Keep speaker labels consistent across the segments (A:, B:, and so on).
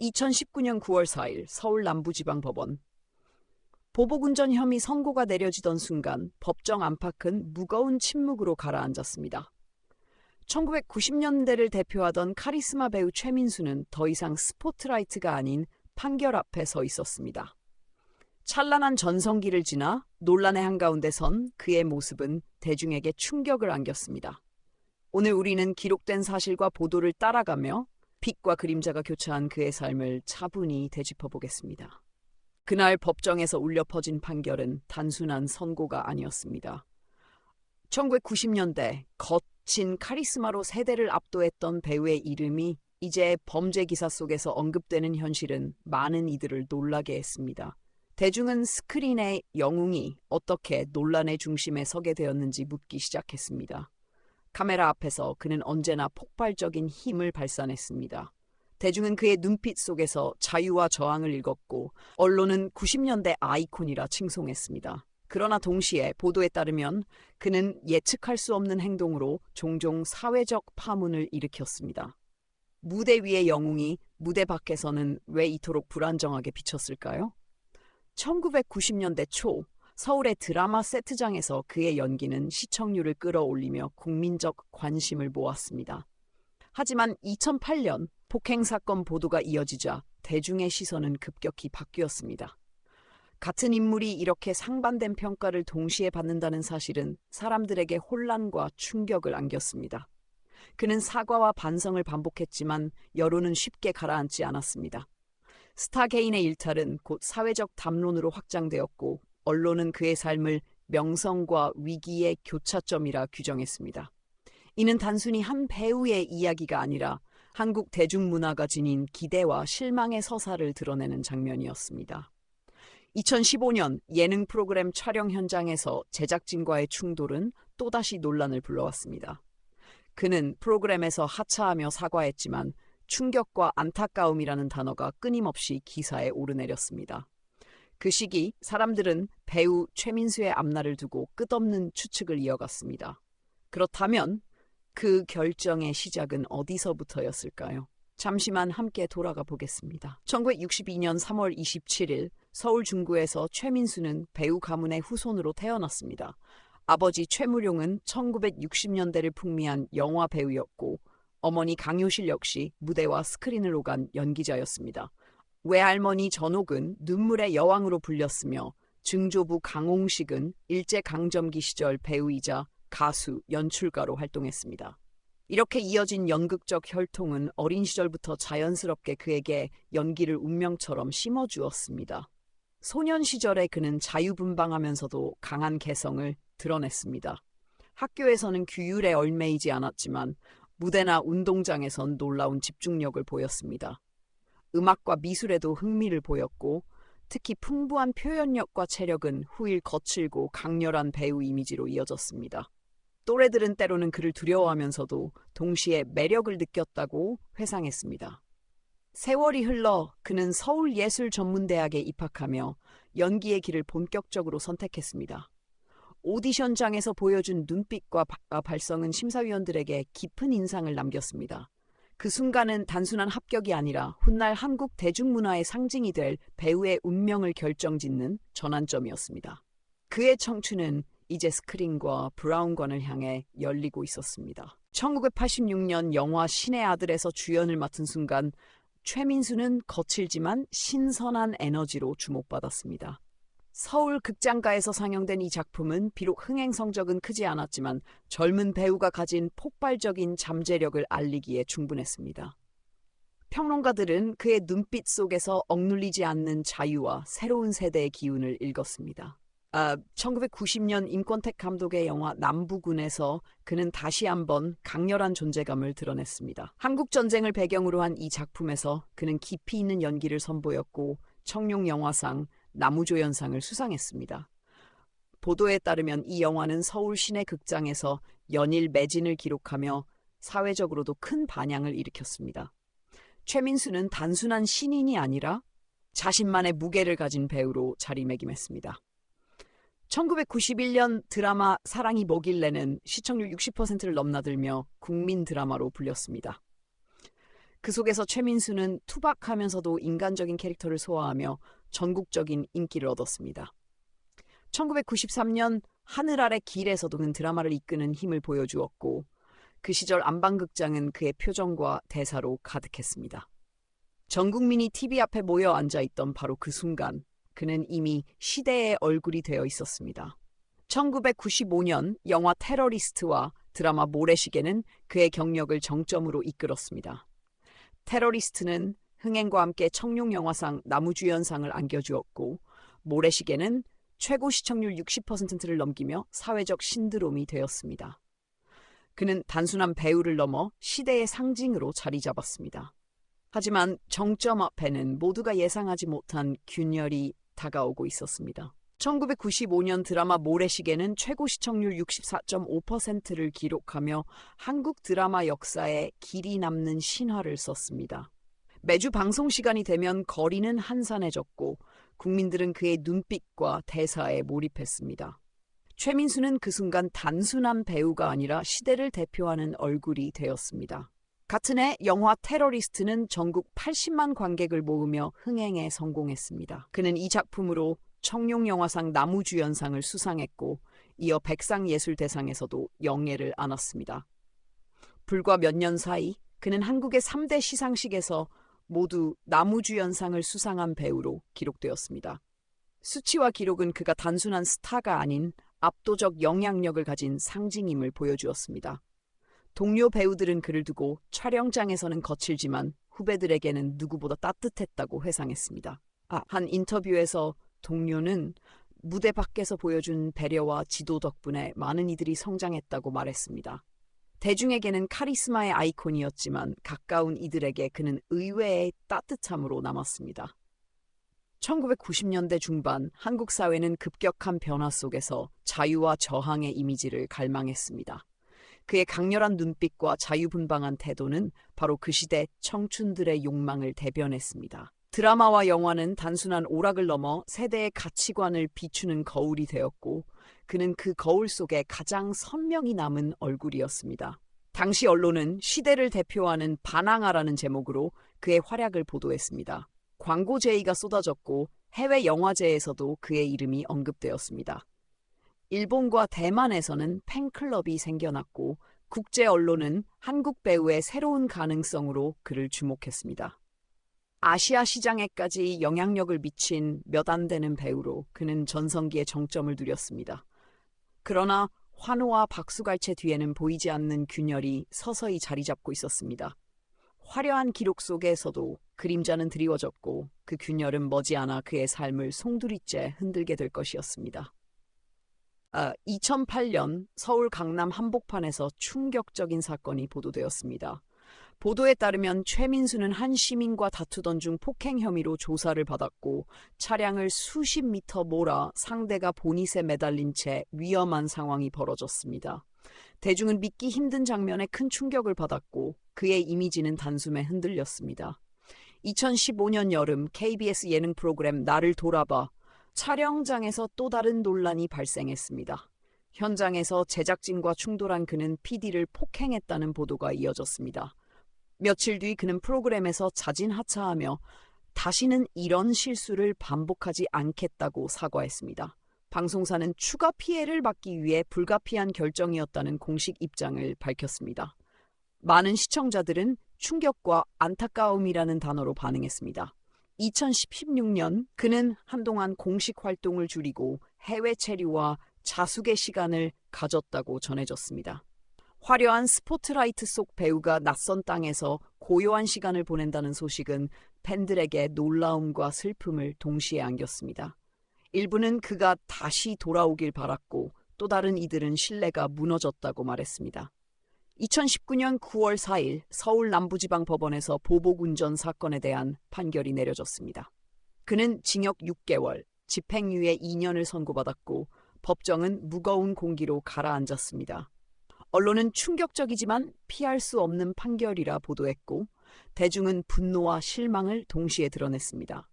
A: 2019년 9월 4일 서울 남부지방법원. 보복운전 혐의 선고가 내려지던 순간 법정 안팎은 무거운 침묵으로 가라앉았습니다. 1990년대를 대표하던 카리스마 배우 최민수는 더 이상 스포트라이트가 아닌 판결 앞에 서 있었습니다. 찬란한 전성기를 지나 논란의 한가운데 선 그의 모습은 대중에게 충격을 안겼습니다. 오늘 우리는 기록된 사실과 보도를 따라가며 빛과 그림자가 교차한 그의 삶을 차분히 되짚어 보겠습니다. 그날 법정에서 울려 퍼진 판결은 단순한 선고가 아니었습니다. 1990년대 거친 카리스마로 세대를 압도했던 배우의 이름이 이제 범죄 기사 속에서 언급되는 현실은 많은 이들을 놀라게 했습니다. 대중은 스크린의 영웅이 어떻게 논란의 중심에 서게 되었는지 묻기 시작했습니다. 카메라 앞에서 그는 언제나 폭발적인 힘을 발산했습니다. 대중은 그의 눈빛 속에서 자유와 저항을 읽었고 언론은 90년대 아이콘이라 칭송했습니다. 그러나 동시에 보도에 따르면 그는 예측할 수 없는 행동으로 종종 사회적 파문을 일으켰습니다. 무대 위의 영웅이 무대 밖에서는 왜 이토록 불안정하게 비쳤을까요? 1990년대 초 서울의 드라마 세트장에서 그의 연기는 시청률을 끌어올리며 국민적 관심을 모았습니다. 하지만 2008년 폭행 사건 보도가 이어지자 대중의 시선은 급격히 바뀌었습니다. 같은 인물이 이렇게 상반된 평가를 동시에 받는다는 사실은 사람들에게 혼란과 충격을 안겼습니다. 그는 사과와 반성을 반복했지만 여론은 쉽게 가라앉지 않았습니다. 스타 개인의 일탈은 곧 사회적 담론으로 확장되었고 언론은 그의 삶을 명성과 위기의 교차점이라 규정했습니다. 이는 단순히 한 배우의 이야기가 아니라 한국 대중문화가 지닌 기대와 실망의 서사를 드러내는 장면이었습니다. 2015년 예능 프로그램 촬영 현장에서 제작진과의 충돌은 또다시 논란을 불러왔습니다. 그는 프로그램에서 하차하며 사과했지만 충격과 안타까움이라는 단어가 끊임없이 기사에 오르내렸습니다. 그 시기 사람들은 배우 최민수의 앞날을 두고 끝없는 추측을 이어갔습니다. 그렇다면 그 결정의 시작은 어디서부터였을까요? 잠시만 함께 돌아가 보겠습니다. 1962년 3월 27일 서울 중구에서 최민수는 배우 가문의 후손으로 태어났습니다. 아버지 최무룡은 1960년대를 풍미한 영화 배우였고 어머니 강효실 역시 무대와 스크린을 오간 연기자였습니다. 외할머니 전옥은 눈물의 여왕으로 불렸으며 증조부 강홍식은 일제강점기 시절 배우이자 가수, 연출가로 활동했습니다. 이렇게 이어진 연극적 혈통은 어린 시절부터 자연스럽게 그에게 연기를 운명처럼 심어주었습니다. 소년 시절에 그는 자유분방하면서도 강한 개성을 드러냈습니다. 학교에서는 규율에 얽매이지 않았지만 무대나 운동장에선 놀라운 집중력을 보였습니다. 음악과 미술에도 흥미를 보였고 특히 풍부한 표현력과 체력은 후일 거칠고 강렬한 배우 이미지로 이어졌습니다. 또래들은 때로는 그를 두려워하면서도 동시에 매력을 느꼈다고 회상했습니다. 세월이 흘러 그는 서울예술전문대학에 입학하며 연기의 길을 본격적으로 선택했습니다. 오디션장에서 보여준 눈빛과 발성은 심사위원들에게 깊은 인상을 남겼습니다. 그 순간은 단순한 합격이 아니라 훗날 한국 대중문화의 상징이 될 배우의 운명을 결정짓는 전환점이었습니다. 그의 청춘은 이제 스크린과 브라운관을 향해 열리고 있었습니다. 1986년 영화 신의 아들에서 주연을 맡은 순간 최민수는 거칠지만 신선한 에너지로 주목받았습니다. 서울 극장가에서 상영된 이 작품은 비록 흥행 성적은 크지 않았지만 젊은 배우가 가진 폭발적인 잠재력을 알리기에 충분했습니다. 평론가들은 그의 눈빛 속에서 억눌리지 않는 자유와 새로운 세대의 기운을 읽었습니다. 1990년 임권택 감독의 영화 남부군에서 그는 다시 한번 강렬한 존재감을 드러냈습니다. 한국전쟁을 배경으로 한 이 작품에서 그는 깊이 있는 연기를 선보였고 청룡영화상, 나무조연상을 수상했습니다. 보도에 따르면 이 영화는 서울 시내극장에서 연일 매진을 기록하며 사회적으로도 큰 반향을 일으켰습니다. 최민수는 단순한 신인이 아니라 자신만의 무게를 가진 배우로 자리매김했습니다. 1991년 드라마 사랑이 뭐길래는 시청률 60%를 넘나들며 국민 드라마로 불렸습니다. 그 속에서 최민수는 투박하면서도 인간적인 캐릭터를 소화하며 전국적인 인기를 얻었습니다. 1993년 하늘 아래 길에서도 그는 드라마를 이끄는 힘을 보여주었고 그 시절 안방극장은 그의 표정과 대사로 가득했습니다. 전 국민이 TV 앞에 모여 앉아있던 바로 그 순간 그는 이미 시대의 얼굴이 되어 있었습니다. 1995년 영화 테러리스트와 드라마 모래시계는 그의 경력을 정점으로 이끌었습니다. 테러리스트는 흥행과 함께 청룡영화상 남우주연상을 안겨주었고 모래시계는 최고 시청률 60%를 넘기며 사회적 신드롬이 되었습니다. 그는 단순한 배우를 넘어 시대의 상징으로 자리 잡았습니다. 하지만 정점 앞에는 모두가 예상하지 못한 균열이 다가오고 있었습니다. 1995년 드라마 모래시계는 최고 시청률 64.5%를 기록하며 한국 드라마 역사에 길이 남는 신화를 썼습니다. 매주 방송 시간이 되면 거리는 한산해졌고 국민들은 그의 눈빛과 대사에 몰입했습니다. 최민수는 그 순간 단순한 배우가 아니라 시대를 대표하는 얼굴이 되었습니다. 같은 해 영화 테러리스트는 전국 80만 관객을 모으며 흥행에 성공했습니다. 그는 이 작품으로 청룡영화상 남우주연상을 수상했고 이어 백상예술대상에서도 영예를 안았습니다. 불과 몇 년 사이 그는 한국의 3대 시상식에서 모두 남우주연상을 수상한 배우로 기록되었습니다. 수치와 기록은 그가 단순한 스타가 아닌 압도적 영향력을 가진 상징임을 보여주었습니다. 동료 배우들은 그를 두고 촬영장에서는 거칠지만 후배들에게는 누구보다 따뜻했다고 회상했습니다. 한 인터뷰에서 동료는 무대 밖에서 보여준 배려와 지도 덕분에 많은 이들이 성장했다고 말했습니다. 대중에게는 카리스마의 아이콘이었지만 가까운 이들에게 그는 의외의 따뜻함으로 남았습니다. 1990년대 중반 한국 사회는 급격한 변화 속에서 자유와 저항의 이미지를 갈망했습니다. 그의 강렬한 눈빛과 자유분방한 태도는 바로 그 시대 청춘들의 욕망을 대변했습니다. 드라마와 영화는 단순한 오락을 넘어 세대의 가치관을 비추는 거울이 되었고 그는 그 거울 속에 가장 선명히 남은 얼굴이었습니다. 당시 언론은 시대를 대표하는 반항아라는 제목으로 그의 활약을 보도했습니다. 광고 제의가 쏟아졌고 해외 영화제에서도 그의 이름이 언급되었습니다. 일본과 대만에서는 팬클럽이 생겨났고 국제 언론은 한국 배우의 새로운 가능성으로 그를 주목했습니다. 아시아 시장에까지 영향력을 미친 몇 안 되는 배우로 그는 전성기의 정점을 누렸습니다. 그러나 환호와 박수갈채 뒤에는 보이지 않는 균열이 서서히 자리 잡고 있었습니다. 화려한 기록 속에서도 그림자는 드리워졌고 그 균열은 머지않아 그의 삶을 송두리째 흔들게 될 것이었습니다. 2008년 서울 강남 한복판에서 충격적인 사건이 보도되었습니다. 보도에 따르면 최민수는 한 시민과 다투던 중 폭행 혐의로 조사를 받았고 차량을 수십 미터 몰아 상대가 보닛에 매달린 채 위험한 상황이 벌어졌습니다. 대중은 믿기 힘든 장면에 큰 충격을 받았고 그의 이미지는 단숨에 흔들렸습니다. 2015년 여름 KBS 예능 프로그램 나를 돌아봐 촬영장에서 또 다른 논란이 발생했습니다. 현장에서 제작진과 충돌한 그는 PD를 폭행했다는 보도가 이어졌습니다. 며칠 뒤 그는 프로그램에서 자진하차하며 다시는 이런 실수를 반복하지 않겠다고 사과했습니다. 방송사는 추가 피해를 막기 위해 불가피한 결정이었다는 공식 입장을 밝혔습니다. 많은 시청자들은 충격과 안타까움이라는 단어로 반응했습니다. 2016년 그는 한동안 공식 활동을 줄이고 해외 체류와 자숙의 시간을 가졌다고 전해졌습니다. 화려한 스포트라이트 속 배우가 낯선 땅에서 고요한 시간을 보낸다는 소식은 팬들에게 놀라움과 슬픔을 동시에 안겼습니다. 일부는 그가 다시 돌아오길 바랐고 또 다른 이들은 신뢰가 무너졌다고 말했습니다. 2019년 9월 4일 서울 남부지방법원에서 보복운전 사건에 대한 판결이 내려졌습니다. 그는 징역 6개월, 집행유예 2년을 선고받았고 법정은 무거운 공기로 가라앉았습니다. 언론은 충격적이지만 피할 수 없는 판결이라 보도했고 대중은 분노와 실망을 동시에 드러냈습니다.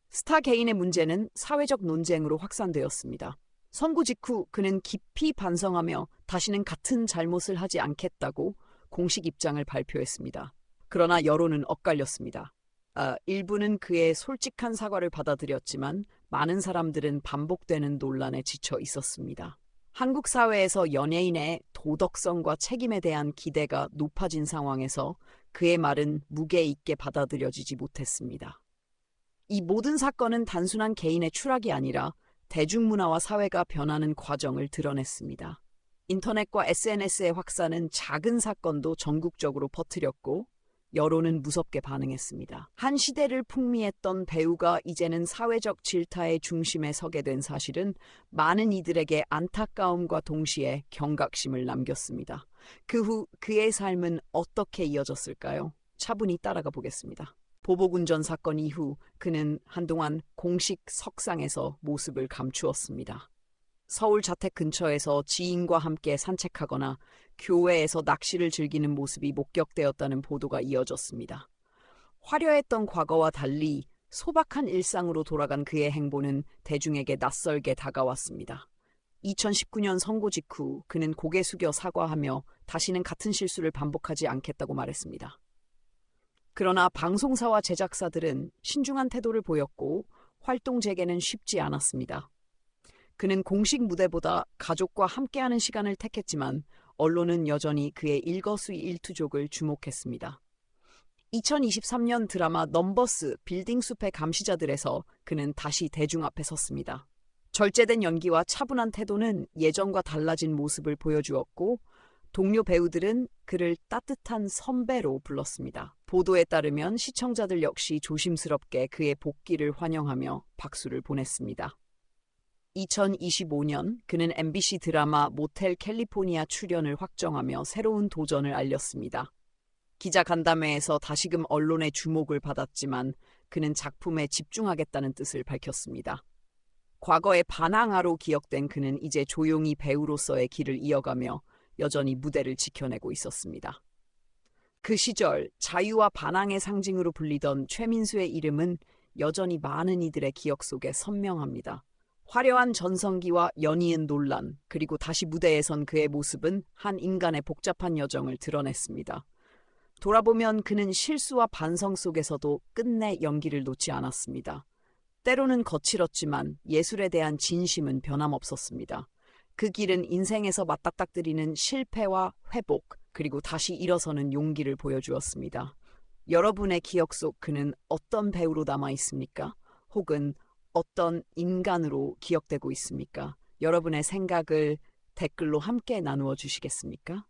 A: 스타 개인의 문제는 사회적 논쟁으로 확산되었습니다. 선고 직후 그는 깊이 반성하며 다시는 같은 잘못을 하지 않겠다고 공식 입장을 발표했습니다. 그러나 여론은 엇갈렸습니다. 일부는 그의 솔직한 사과를 받아들였지만 많은 사람들은 반복되는 논란에 지쳐 있었습니다. 한국 사회에서 연예인의 도덕성과 책임에 대한 기대가 높아진 상황에서 그의 말은 무게 있게 받아들여지지 못했습니다. 이 모든 사건은 단순한 개인의 추락이 아니라 대중문화와 사회가 변하는 과정을 드러냈습니다. 인터넷과 SNS의 확산은 작은 사건도 전국적으로 퍼뜨렸고 여론은 무섭게 반응했습니다. 한 시대를 풍미했던 배우가 이제는 사회적 질타의 중심에 서게 된 사실은 많은 이들에게 안타까움과 동시에 경각심을 남겼습니다. 그 후 그의 삶은 어떻게 이어졌을까요? 차분히 따라가 보겠습니다. 보복운전 사건 이후 그는 한동안 공식 석상에서 모습을 감추었습니다. 서울 자택 근처에서 지인과 함께 산책하거나 교외에서 낚시를 즐기는 모습이 목격되었다는 보도가 이어졌습니다. 화려했던 과거와 달리 소박한 일상으로 돌아간 그의 행보는 대중에게 낯설게 다가왔습니다. 2019년 선고 직후 그는 고개 숙여 사과하며 다시는 같은 실수를 반복하지 않겠다고 말했습니다. 그러나 방송사와 제작사들은 신중한 태도를 보였고 활동 재개는 쉽지 않았습니다. 그는 공식 무대보다 가족과 함께하는 시간을 택했지만 언론은 여전히 그의 일거수일투족을 주목했습니다. 2023년 드라마 넘버스 빌딩숲의 감시자들에서 그는 다시 대중 앞에 섰습니다. 절제된 연기와 차분한 태도는 예전과 달라진 모습을 보여주었고 동료 배우들은 그를 따뜻한 선배로 불렀습니다. 보도에 따르면 시청자들 역시 조심스럽게 그의 복귀를 환영하며 박수를 보냈습니다. 2025년 그는 MBC 드라마 모텔 캘리포니아 출연을 확정하며 새로운 도전을 알렸습니다. 기자 간담회에서 다시금 언론의 주목을 받았지만 그는 작품에 집중하겠다는 뜻을 밝혔습니다. 과거의 반항아로 기억된 그는 이제 조용히 배우로서의 길을 이어가며 여전히 무대를 지켜내고 있었습니다. 그 시절 자유와 반항의 상징으로 불리던 최민수의 이름은 여전히 많은 이들의 기억 속에 선명합니다. 화려한 전성기와 연이은 논란, 그리고 다시 무대에 선 그의 모습은 한 인간의 복잡한 여정을 드러냈습니다. 돌아보면 그는 실수와 반성 속에서도 끝내 연기를 놓지 않았습니다. 때로는 거칠었지만 예술에 대한 진심은 변함없었습니다. 그 길은 인생에서 맞닥뜨리는 실패와 회복, 그리고 다시 일어서는 용기를 보여주었습니다. 여러분의 기억 속 그는 어떤 배우로 남아 있습니까? 혹은 어떤 인간으로 기억되고 있습니까? 여러분의 생각을 댓글로 함께 나누어 주시겠습니까?